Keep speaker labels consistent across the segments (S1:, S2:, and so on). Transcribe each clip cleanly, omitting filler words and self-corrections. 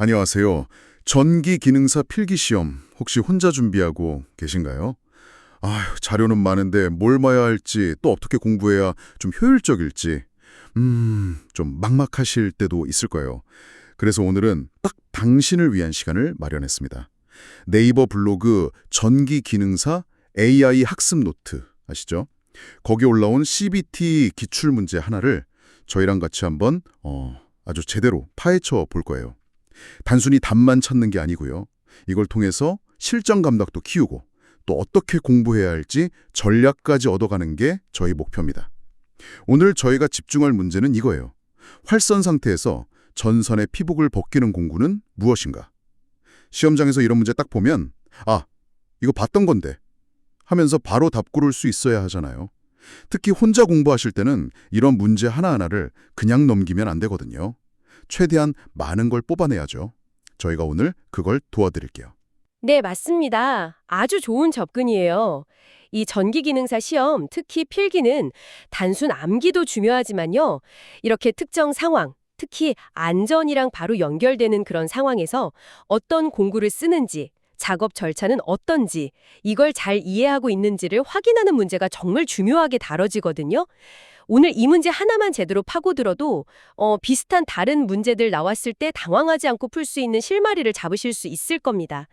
S1: 안녕하세요. 전기 기능사 필기시험 혹시 혼자 준비하고 계신가요? 아휴, 자료는 많은데 뭘 봐야 할지 또 어떻게 공부해야 좀 효율적일지 좀 막막하실 때도 있을 거예요. 그래서 오늘은 딱 당신을 위한 시간을 마련했습니다. 네이버 블로그 전기 기능사 AI 학습 노트 아시죠? 거기 올라온 CBT 기출 문제 하나를 저희랑 같이 한번 아주 제대로 파헤쳐 볼 거예요. 단순히 답만 찾는 게 아니고요. 이걸 통해서 실전 감각도 키우고 또 어떻게 공부해야 할지 전략까지 얻어가는 게 저희 목표입니다. 오늘 저희가 집중할 문제는 이거예요. 활선 상태에서 전선의 피복을 벗기는 공구는 무엇인가? 시험장에서 이런 문제 딱 보면 아, 이거 봤던 건데 하면서 바로 답 고를 수 있어야 하잖아요. 특히 혼자 공부하실 때는 이런 문제 하나하나를 그냥 넘기면 안 되거든요. 최대한 많은 걸 뽑아내야죠. 저희가 오늘 그걸 도와드릴게요.
S2: 네, 맞습니다. 아주 좋은 접근이에요. 이 전기기능사 시험, 특히 필기는 단순 암기도 중요하지만요. 이렇게 특정 상황, 특히 안전이랑 바로 연결되는 그런 상황에서 어떤 공구를 쓰는지, 작업 절차는 어떤지, 이걸 잘 이해하고 있는지를 확인하는 문제가 정말 중요하게 다뤄지거든요. 오늘 이 문제 하나만 제대로 파고들어도 비슷한 다른 문제들 나왔을 때 당황하지 않고 풀 수 있는 실마리를 잡으실 수 있을 겁니다.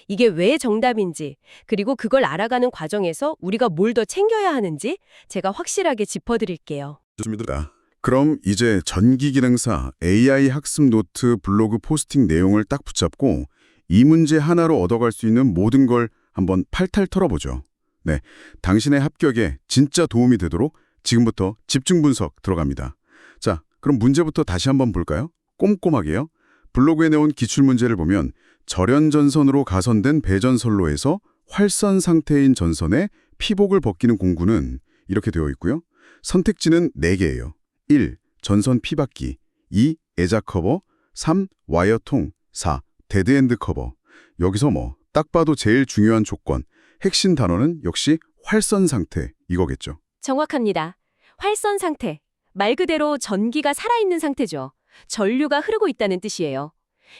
S2: 이게 왜 정답인지, 그리고 그걸 알아가는 과정에서 우리가 뭘 더 챙겨야 하는지 제가 확실하게 짚어드릴게요.
S1: 좋습니다. 그럼 이제 전기기능사 AI 학습 노트 블로그 포스팅 내용을 딱 붙잡고 이 문제 하나로 얻어갈 수 있는 모든 걸 한번 팔탈 털어보죠. 네, 당신의 합격에 진짜 도움이 되도록 지금부터 집중 분석 들어갑니다. 자, 그럼 문제부터 다시 한번 볼까요? 꼼꼼하게요. 블로그에 내온 기출문제를 보면 절연전선으로 가선된 배전선로에서 활선 상태인 전선에 피복을 벗기는 공구는 이렇게 되어 있고요. 선택지는 4개예요. 1. 전선 피받기 2. 애자 커버 3. 와이어통 4. 데드엔드 커버. 여기서 딱 봐도 제일 중요한 조건, 핵심 단어는 역시 활선 상태 이거겠죠.
S2: 정확합니다. 활선 상태. 말 그대로 전기가 살아있는 상태죠. 전류가 흐르고 있다는 뜻이에요.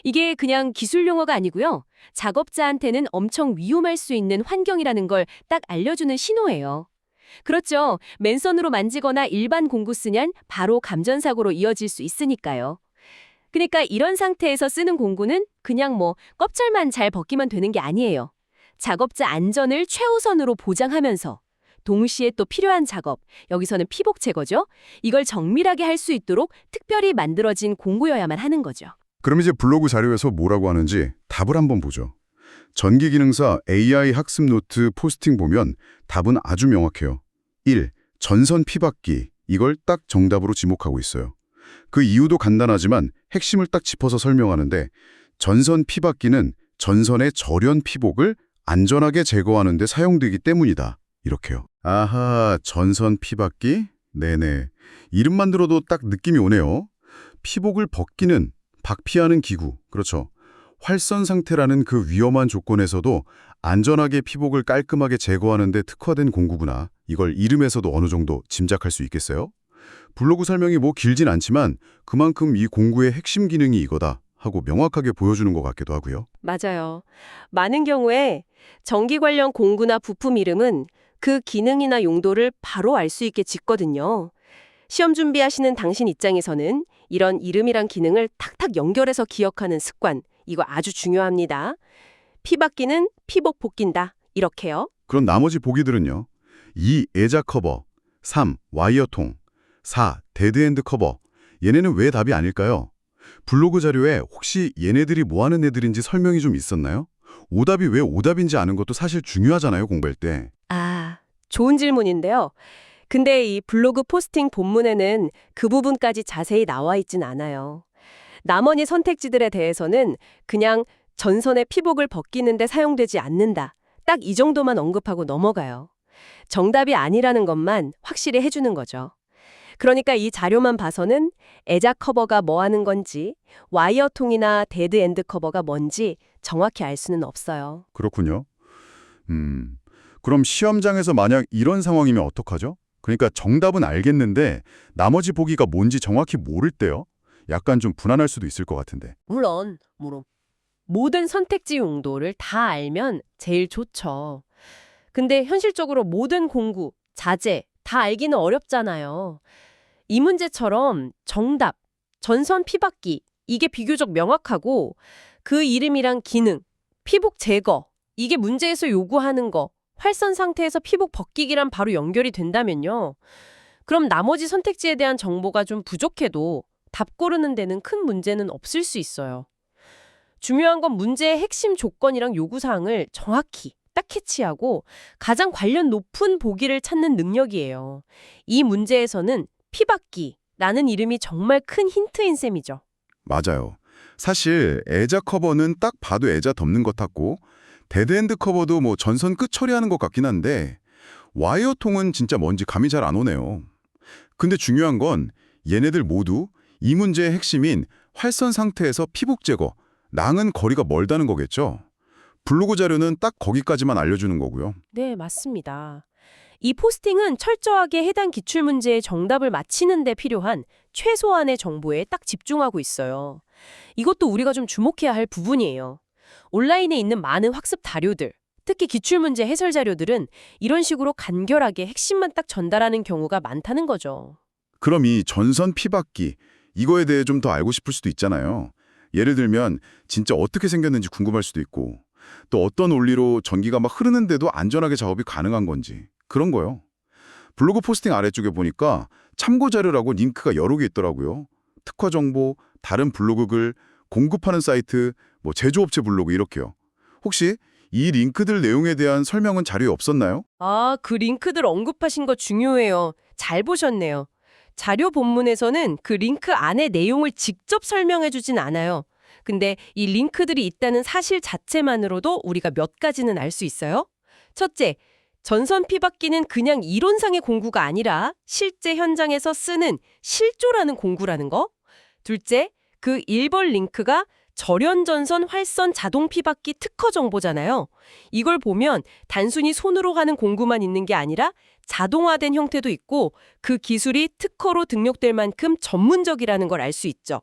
S2: 이게 그냥 기술 용어가 아니고요. 작업자한테는 엄청 위험할 수 있는 환경이라는 걸 딱 알려주는 신호예요. 그렇죠. 맨손으로 만지거나 일반 공구 쓰면 바로 감전사고로 이어질 수 있으니까요. 그러니까 이런 상태에서 쓰는 공구는 그냥 껍질만 잘 벗기면 되는 게 아니에요. 작업자 안전을 최우선으로 보장하면서 동시에 또 필요한 작업, 여기서는 피복 제거죠. 이걸 정밀하게 할 수 있도록 특별히 만들어진 공구여야만 하는 거죠.
S1: 그럼 이제 블로그 자료에서 뭐라고 하는지 답을 한번 보죠. 전기기능사 AI 학습 노트 포스팅 보면 답은 아주 명확해요. 1. 전선 피받기. 이걸 딱 정답으로 지목하고 있어요. 그 이유도 간단하지만 핵심을 딱 짚어서 설명하는데 전선 피받기는 전선의 절연 피복을 안전하게 제거하는 데 사용되기 때문이다. 이렇게요. 아하, 전선 피받기? 네네. 이름만 들어도 딱 느낌이 오네요. 피복을 벗기는, 박피하는 기구. 그렇죠. 활선 상태라는 그 위험한 조건에서도 안전하게 피복을 깔끔하게 제거하는 데 특화된 공구구나. 이걸 이름에서도 어느 정도 짐작할 수 있겠어요? 블로그 설명이 길진 않지만 그만큼 이 공구의 핵심 기능이 이거다 하고 명확하게 보여주는 것 같기도 하고요.
S2: 맞아요. 많은 경우에 전기 관련 공구나 부품 이름은 그 기능이나 용도를 바로 알 수 있게 짓거든요. 시험 준비하시는 당신 입장에서는 이런 이름이랑 기능을 탁탁 연결해서 기억하는 습관, 이거 아주 중요합니다. 피받기는 피복 벗긴다. 이렇게요.
S1: 그런 나머지 보기들은요. 2. 애자 커버 3. 와이어통 4. 데드엔드 커버. 얘네는 왜 답이 아닐까요? 블로그 자료에 혹시 얘네들이 뭐 하는 애들인지 설명이 좀 있었나요? 오답이 왜 오답인지 아는 것도 사실 중요하잖아요, 공부할 때.
S2: 아, 좋은 질문인데요. 근데 이 블로그 포스팅 본문에는 그 부분까지 자세히 나와 있진 않아요. 나머지 선택지들에 대해서는 그냥 전선의 피복을 벗기는데 사용되지 않는다. 딱 이 정도만 언급하고 넘어가요. 정답이 아니라는 것만 확실히 해주는 거죠. 그러니까 이 자료만 봐서는 애자 커버가 뭐 하는 건지, 와이어통이나 데드엔드 커버가 뭔지 정확히 알 수는 없어요.
S1: 그렇군요. 그럼 시험장에서 만약 이런 상황이면 어떡하죠? 그러니까 정답은 알겠는데 나머지 보기가 뭔지 정확히 모를 때요? 약간 좀 분한할 수도 있을 것 같은데.
S2: 물론 모든 선택지 용도를 다 알면 제일 좋죠. 근데 현실적으로 모든 공구, 자재 다 알기는 어렵잖아요. 이 문제처럼 정답, 전선 피박기 이게 비교적 명확하고 그 이름이랑 기능, 피복 제거 이게 문제에서 요구하는 거, 활선 상태에서 피복 벗기기랑 바로 연결이 된다면요. 그럼 나머지 선택지에 대한 정보가 좀 부족해도 답 고르는 데는 큰 문제는 없을 수 있어요. 중요한 건 문제의 핵심 조건이랑 요구사항을 정확히 딱 캐치하고 가장 관련 높은 보기를 찾는 능력이에요. 이 문제에서는 피박기라는 이름이 정말 큰 힌트인 셈이죠.
S1: 맞아요. 사실 애자 커버는 딱 봐도 애자 덮는 것 같고 데드엔드 커버도 뭐 전선 끝 처리하는 것 같긴 한데 와이어 통은 진짜 뭔지 감이 잘 안 오네요. 근데 중요한 건 얘네들 모두 이 문제의 핵심인 활선 상태에서 피복 제거, 낭은 거리가 멀다는 거겠죠. 블로그 자료는 딱 거기까지만 알려주는 거고요.
S2: 네, 맞습니다. 이 포스팅은 철저하게 해당 기출문제의 정답을 맞히는 데 필요한 최소한의 정보에 딱 집중하고 있어요. 이것도 우리가 좀 주목해야 할 부분이에요. 온라인에 있는 많은 학습 자료들, 특히 기출문제 해설 자료들은 이런 식으로 간결하게 핵심만 딱 전달하는 경우가 많다는 거죠.
S1: 그럼 이 전선 피박기, 이거에 대해 좀 더 알고 싶을 수도 있잖아요. 예를 들면 진짜 어떻게 생겼는지 궁금할 수도 있고 또 어떤 원리로 전기가 막 흐르는데도 안전하게 작업이 가능한 건지 그런 거요. 블로그 포스팅 아래쪽에 보니까 참고 자료라고 링크가 여러 개 있더라고요. 특화 정보, 다른 블로그 글, 공급하는 사이트, 뭐 제조업체 블로그 이렇게요. 혹시 이 링크들 내용에 대한 설명은 자료에 없었나요?
S2: 아, 그 링크들 언급하신 거 중요해요. 잘 보셨네요. 자료 본문에서는 그 링크 안에 내용을 직접 설명해 주진 않아요. 근데 이 링크들이 있다는 사실 자체만으로도 우리가 몇 가지는 알 수 있어요. 첫째, 전선 피박기는 그냥 이론상의 공구가 아니라 실제 현장에서 쓰는 실조라는 공구라는 거. 둘째, 그 1번 링크가 절연전선 활선 자동 피박기 특허 정보잖아요. 이걸 보면 단순히 손으로 하는 공구만 있는 게 아니라 자동화된 형태도 있고 그 기술이 특허로 등록될 만큼 전문적이라는 걸 알 수 있죠.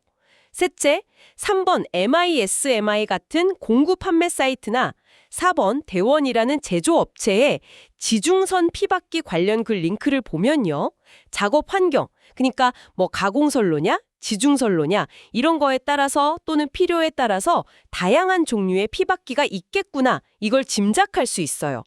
S2: 셋째, 3번 MISMI 같은 공구 판매 사이트나 4번 대원이라는 제조업체의 지중선 피박기 관련 글 링크를 보면요. 작업 환경, 그러니까 뭐 가공선로냐, 지중선로냐 이런 거에 따라서 또는 필요에 따라서 다양한 종류의 피박기가 있겠구나 이걸 짐작할 수 있어요.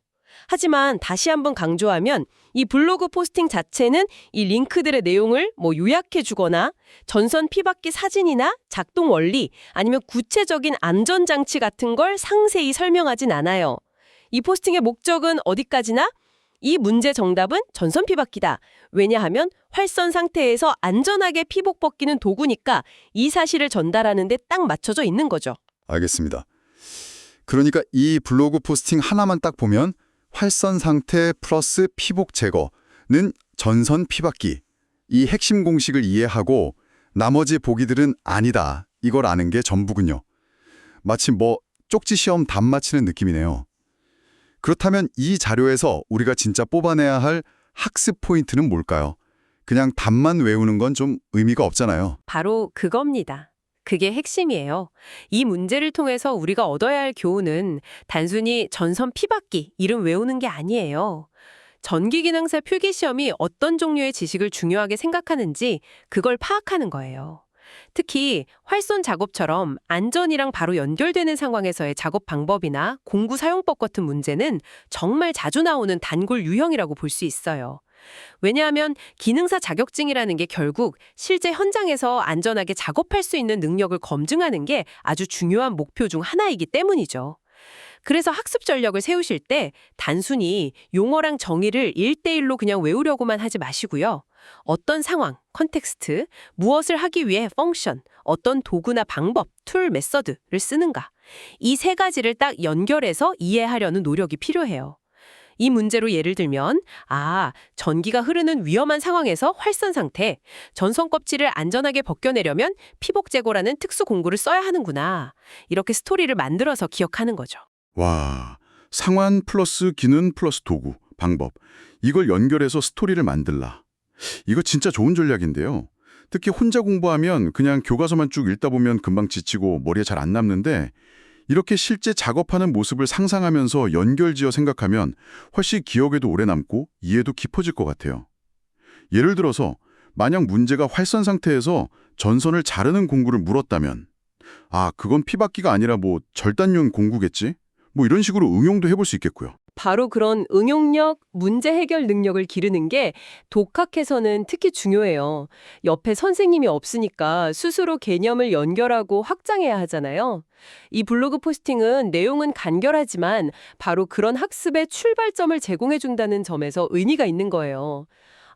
S2: 하지만 다시 한번 강조하면 이 블로그 포스팅 자체는 이 링크들의 내용을 뭐 요약해 주거나 전선 피박기 사진이나 작동 원리 아니면 구체적인 안전장치 같은 걸 상세히 설명하진 않아요. 이 포스팅의 목적은 어디까지나 이 문제 정답은 전선 피박기다. 왜냐하면 활선 상태에서 안전하게 피복 벗기는 도구니까 이 사실을 전달하는 데 딱 맞춰져 있는 거죠.
S3: 알겠습니다. 그러니까 이 블로그 포스팅 하나만 딱 보면 활선 상태 플러스 피복 제거는 전선 피박기. 이 핵심 공식을 이해하고 나머지 보기들은 아니다. 이걸 아는 게 전부군요. 마치 뭐 쪽지 시험 답 맞히는 느낌이네요. 그렇다면 이 자료에서 우리가 진짜 뽑아내야 할 학습 포인트는 뭘까요? 그냥 답만 외우는 건 좀 의미가 없잖아요.
S2: 바로 그겁니다. 그게 핵심이에요. 이 문제를 통해서 우리가 얻어야 할 교훈은 단순히 전선 피박기 이름 외우는 게 아니에요. 전기기능사 필기시험이 어떤 종류의 지식을 중요하게 생각하는지 그걸 파악하는 거예요. 특히 활선 작업처럼 안전이랑 바로 연결되는 상황에서의 작업 방법이나 공구 사용법 같은 문제는 정말 자주 나오는 단골 유형이라고 볼 수 있어요. 왜냐하면 기능사 자격증이라는 게 결국 실제 현장에서 안전하게 작업할 수 있는 능력을 검증하는 게 아주 중요한 목표 중 하나이기 때문이죠. 그래서 학습 전략을 세우실 때 단순히 용어랑 정의를 1대1로 그냥 외우려고만 하지 마시고요. 어떤 상황, 컨텍스트, 무엇을 하기 위해 펑션, 어떤 도구나 방법, 툴, 메서드를 쓰는가. 이 세 가지를 딱 연결해서 이해하려는 노력이 필요해요. 이 문제로 예를 들면 전기가 흐르는 위험한 상황에서 활선 상태, 전선 껍질을 안전하게 벗겨내려면 피복 제거라는 특수 공구를 써야 하는구나. 이렇게 스토리를 만들어서 기억하는 거죠.
S1: 와, 상황 플러스 기능 플러스 도구, 방법. 이걸 연결해서 스토리를 만들라. 이거 진짜 좋은 전략인데요. 특히 혼자 공부하면 그냥 교과서만 쭉 읽다 보면 금방 지치고 머리에 잘 안 남는데 이렇게 실제 작업하는 모습을 상상하면서 연결지어 생각하면 훨씬 기억에도 오래 남고 이해도 깊어질 것 같아요. 예를 들어서 만약 문제가 활선 상태에서 전선을 자르는 공구를 물었다면 아, 그건 피박기가 아니라 뭐 절단용 공구겠지? 뭐 이런 식으로 응용도 해볼 수 있겠고요.
S2: 바로 그런 응용력, 문제 해결 능력을 기르는 게 독학에서는 특히 중요해요. 옆에 선생님이 없으니까 스스로 개념을 연결하고 확장해야 하잖아요. 이 블로그 포스팅은 내용은 간결하지만 바로 그런 학습의 출발점을 제공해준다는 점에서 의미가 있는 거예요.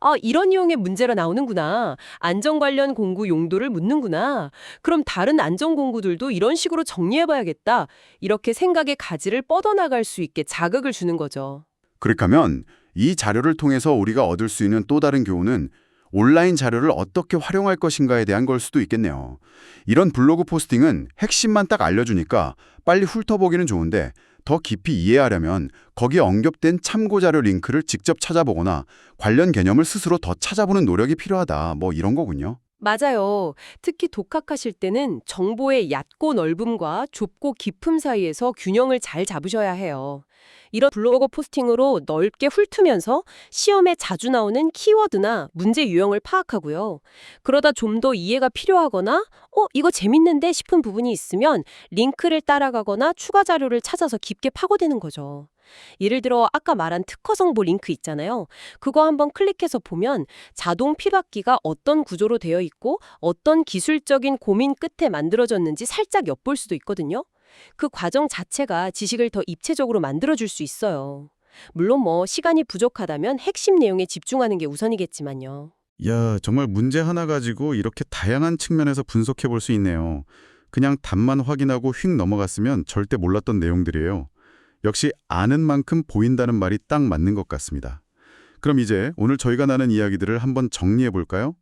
S2: 아, 이런 유형의 문제가 나오는구나. 안전 관련 공구 용도를 묻는구나. 그럼 다른 안전 공구들도 이런 식으로 정리해봐야겠다. 이렇게 생각의 가지를 뻗어나갈 수 있게 자극을 주는 거죠.
S3: 그렇게 하면 이 자료를 통해서 우리가 얻을 수 있는 또 다른 교훈은 온라인 자료를 어떻게 활용할 것인가에 대한 걸 수도 있겠네요. 이런 블로그 포스팅은 핵심만 딱 알려주니까 빨리 훑어보기는 좋은데 더 깊이 이해하려면 거기에 언급된 참고 자료 링크를 직접 찾아보거나 관련 개념을 스스로 더 찾아보는 노력이 필요하다. 뭐 이런 거군요.
S2: 맞아요. 특히 독학하실 때는 정보의 얕고 넓음과 좁고 깊음 사이에서 균형을 잘 잡으셔야 해요. 이런 블로거 포스팅으로 넓게 훑으면서 시험에 자주 나오는 키워드나 문제 유형을 파악하고요. 그러다 좀 더 이해가 필요하거나 이거 재밌는데 싶은 부분이 있으면 링크를 따라가거나 추가 자료를 찾아서 깊게 파고드는 거죠. 예를 들어 아까 말한 특허 정보 링크 있잖아요. 그거 한번 클릭해서 보면 자동 피박기가 어떤 구조로 되어 있고 어떤 기술적인 고민 끝에 만들어졌는지 살짝 엿볼 수도 있거든요. 그 과정 자체가 지식을 더 입체적으로 만들어줄 수 있어요. 물론 시간이 부족하다면 핵심 내용에 집중하는 게 우선이겠지만요.
S1: 야, 정말 문제 하나 가지고 이렇게 다양한 측면에서 분석해 볼 수 있네요. 그냥 답만 확인하고 휙 넘어갔으면 절대 몰랐던 내용들이에요. 역시 아는 만큼 보인다는 말이 딱 맞는 것 같습니다. 그럼 이제 오늘 저희가 나눈 이야기들을 한번 정리해 볼까요?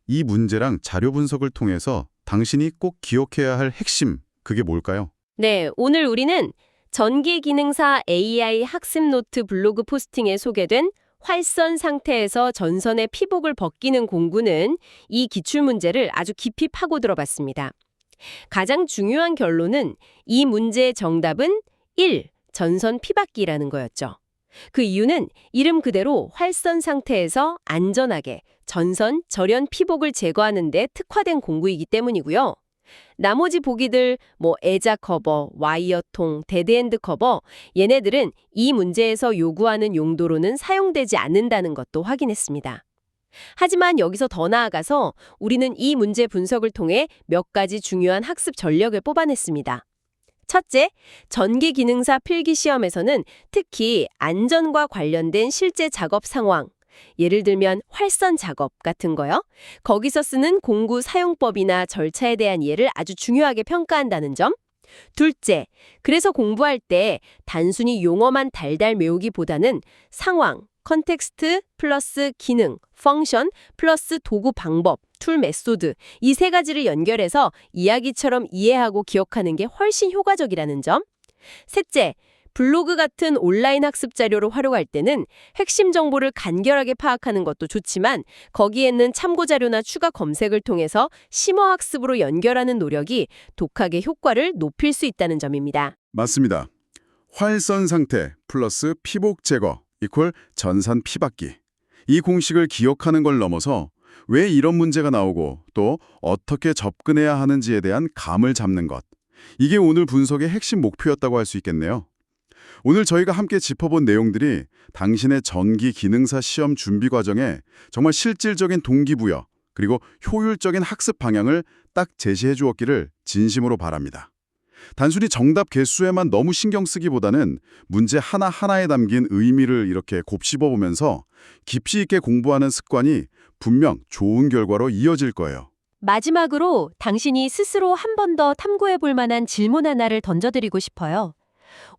S1: 이 문제랑 자료 분석을 통해서 당신이 꼭 기억해야 할 핵심, 그게 뭘까요?
S2: 네, 오늘 우리는 전기기능사 AI 학습 노트 블로그 포스팅에 소개된 활선 상태에서 전선의 피복을 벗기는 공구는 이 기출문제를 아주 깊이 파고들어 봤습니다. 가장 중요한 결론은 이 문제의 정답은 1. 전선 피박기라는 거였죠. 그 이유는 이름 그대로 활선 상태에서 안전하게 전선 절연 피복을 제거하는 데 특화된 공구이기 때문이고요. 나머지 보기들 애자 커버, 와이어통, 데드엔드 커버 얘네들은 이 문제에서 요구하는 용도로는 사용되지 않는다는 것도 확인했습니다. 하지만 여기서 더 나아가서 우리는 이 문제 분석을 통해 몇 가지 중요한 학습 전략을 뽑아냈습니다. 첫째, 전기기능사 필기시험에서는 특히 안전과 관련된 실제 작업 상황, 예를 들면 활선 작업 같은 거요. 거기서 쓰는 공구 사용법이나 절차에 대한 이해를 아주 중요하게 평가한다는 점. 둘째, 그래서 공부할 때 단순히 용어만 달달 외우기보다는 상황, 컨텍스트 플러스 기능, 펑션 플러스 도구 방법, 툴 메소드 이 세 가지를 연결해서 이야기처럼 이해하고 기억하는 게 훨씬 효과적이라는 점. 셋째, 블로그 같은 온라인 학습 자료를 활용할 때는 핵심 정보를 간결하게 파악하는 것도 좋지만 거기에는 참고 자료나 추가 검색을 통해서 심화 학습으로 연결하는 노력이 독학의 효과를 높일 수 있다는 점입니다.
S1: 맞습니다. 활선 상태 플러스 피복 제거 이퀄 전선 피박기. 이 공식을 기억하는 걸 넘어서 왜 이런 문제가 나오고 또 어떻게 접근해야 하는지에 대한 감을 잡는 것. 이게 오늘 분석의 핵심 목표였다고 할 수 있겠네요. 오늘 저희가 함께 짚어본 내용들이 당신의 전기 기능사 시험 준비 과정에 정말 실질적인 동기부여 그리고 효율적인 학습 방향을 딱 제시해 주었기를 진심으로 바랍니다. 단순히 정답 개수에만 너무 신경 쓰기보다는 문제 하나하나에 담긴 의미를 이렇게 곱씹어 보면서 깊이 있게 공부하는 습관이 분명 좋은 결과로 이어질 거예요.
S2: 마지막으로 당신이 스스로 한 번 더 탐구해 볼 만한 질문 하나를 던져드리고 싶어요.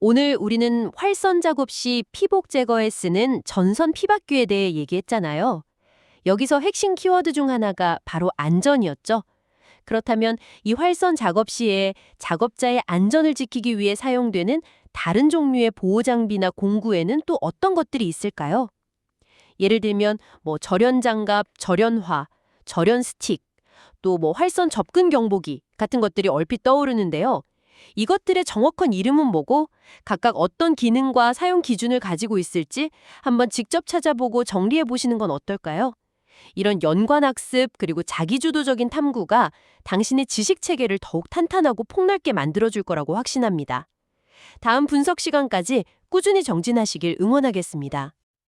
S2: 오늘 우리는 활선 작업 시 피복 제거에 쓰는 전선 피박귀에 대해 얘기했잖아요. 여기서 핵심 키워드 중 하나가 바로 안전이었죠. 그렇다면 이 활선 작업 시에 작업자의 안전을 지키기 위해 사용되는 다른 종류의 보호 장비나 공구에는 또 어떤 것들이 있을까요? 예를 들면 절연 장갑, 절연화, 절연 스틱, 또 뭐 활선 접근 경보기 같은 것들이 얼핏 떠오르는데요. 이것들의 정확한 이름은 뭐고 각각 어떤 기능과 사용 기준을 가지고 있을지 한번 직접 찾아보고 정리해 보시는 건 어떨까요? 이런 연관학습 그리고 자기주도적인 탐구가 당신의 지식 체계를 더욱 탄탄하고 폭넓게 만들어줄 거라고 확신합니다. 다음 분석 시간까지 꾸준히 정진하시길 응원하겠습니다.